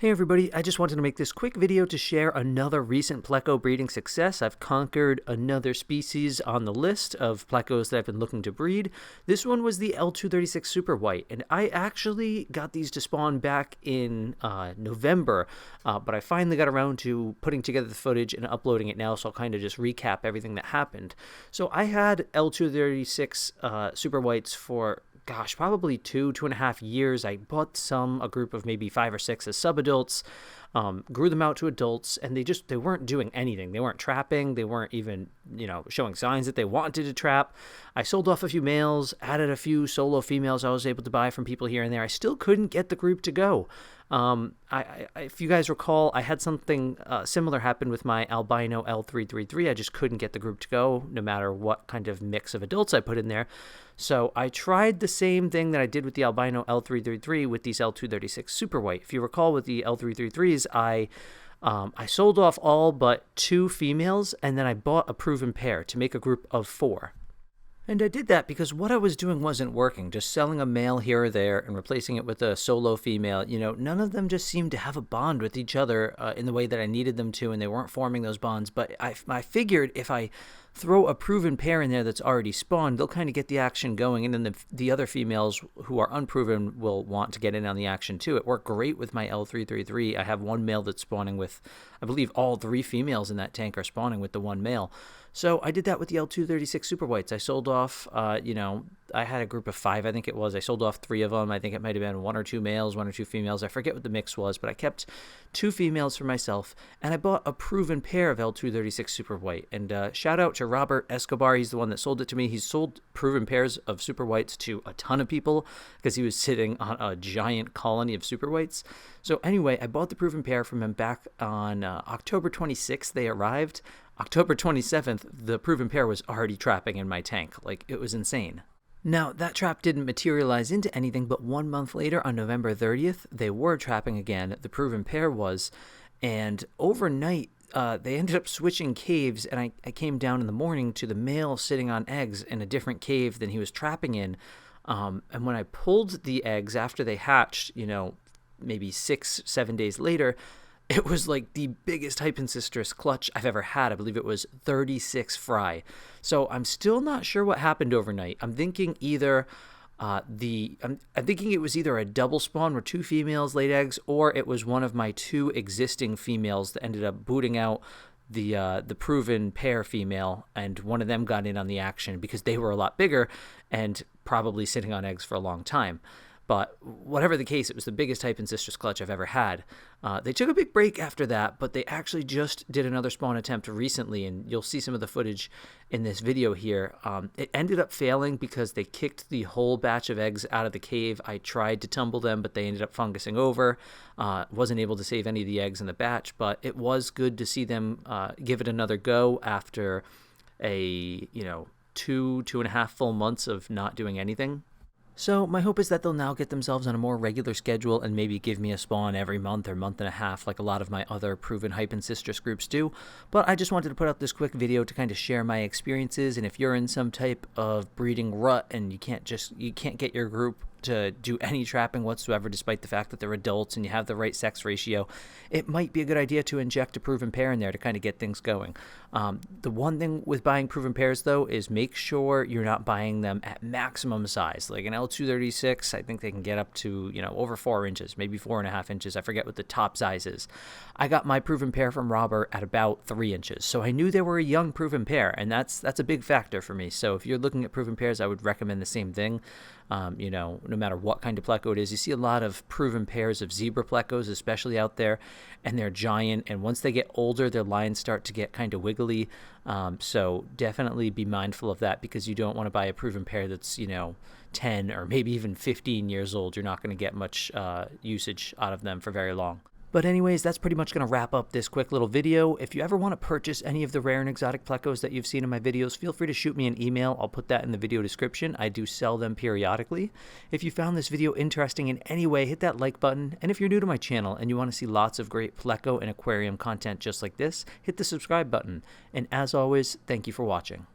Hey everybody, I just wanted to make this quick video to share another recent Pleco breeding success. I've conquered another species on the list of Plecos that I've been looking to breed. This one was the L236 Super White, and I actually got these to spawn back in November, but I finally got around to putting together the footage and uploading it now, so I'll kind of just recap everything that happened. So I had L236 Super Whites for probably 2.5 years. I bought a group of maybe 5 or 6 as sub-adults, grew them out to adults, and they weren't doing anything. They weren't trapping. They weren't even, showing signs that they wanted to trap. I sold off a few males, added a few solo females I was able to buy from people here and there. I still couldn't get the group to go. If you guys recall, I had something similar happen with my albino L333. I just couldn't get the group to go, no matter what kind of mix of adults I put in there. So I tried the same thing that I did with the albino L333 with these L236 Super White. If you recall, with the L333s, I sold off all but 2 females, and then I bought a proven pair to make a group of 4. And I did that because what I was doing wasn't working. Just selling a male here or there and replacing it with a solo female, none of them just seemed to have a bond with each other in the way that I needed them to, and they weren't forming those bonds. But I figured if I throw a proven pair in there that's already spawned, they'll kind of get the action going, and then the other females who are unproven will want to get in on the action too. It worked great with my L333. I have one male that's spawning with, I believe all 3 females in that tank are spawning with the one male. So I did that with the L236 Super Whites. I sold off, I had a group of 5, I think it was. I sold off 3 of them. I think it might have been 1 or 2 males, 1 or 2 females. I forget what the mix was, but I kept 2 females for myself, and I bought a proven pair of L236 Super White. And shout out to Robert Escobar. He's the one that sold it to me. He's sold proven pairs of Super Whites to a ton of people because he was sitting on a giant colony of Super Whites. So anyway, I bought the proven pair from him back on October 26th. They arrived. October 27th, the proven pair was already trapping in my tank. Like, it was insane. Now, that trap didn't materialize into anything, but 1 month later, on November 30th, they were trapping again. The proven pair was, and overnight, they ended up switching caves, and I came down in the morning to the male sitting on eggs in a different cave than he was trapping in. And when I pulled the eggs after they hatched, maybe 6-7 days later, it was like the biggest Hypensistrus clutch I've ever had. I believe it was 36 fry. So I'm still not sure what happened overnight. I'm thinking either I'm thinking it was either a double spawn where 2 females laid eggs, or it was one of my 2 existing females that ended up booting out the proven pair female, and one of them got in on the action because they were a lot bigger and probably sitting on eggs for a long time. But whatever the case, it was the biggest Hypensistrus clutch I've ever had. They took a big break after that, but they actually just did another spawn attempt recently, and you'll see some of the footage in this video here. It ended up failing because they kicked the whole batch of eggs out of the cave. I tried to tumble them, but they ended up fungusing over. Wasn't able to save any of the eggs in the batch, but it was good to see them give it another go after a, 2.5 full months of not doing anything. So my hope is that they'll now get themselves on a more regular schedule and maybe give me a spawn every month or month and a half like a lot of my other proven Hypensistrus groups do. But I just wanted to put out this quick video to kind of share my experiences, and if you're in some type of breeding rut and you can't get your group to do any trapping whatsoever despite the fact that they're adults and you have the right sex ratio, it might be a good idea to inject a proven pair in there to kind of get things going. The one thing with buying proven pairs, though, is make sure you're not buying them at maximum size. Like an L236, I think they can get up to, over 4 inches, maybe 4.5 inches. I forget what the top size is. I got my proven pair from Robert at about 3 inches. So I knew they were a young proven pair, and that's a big factor for me. So if you're looking at proven pairs, I would recommend the same thing. No matter what kind of Pleco it is. You see a lot of proven pairs of zebra Plecos, especially out there, and they're giant, and once they get older, their lines start to get kind of wiggly. So definitely be mindful of that, because you don't want to buy a proven pair that's, 10 or maybe even 15 years old. You're not going to get much usage out of them for very long. But anyways, that's pretty much going to wrap up this quick little video. If you ever want to purchase any of the rare and exotic Plecos that you've seen in my videos, feel free to shoot me an email. I'll put that in the video description. I do sell them periodically. If you found this video interesting in any way, hit that like button. And if you're new to my channel and you want to see lots of great Pleco and aquarium content just like this, hit the subscribe button. And as always, thank you for watching.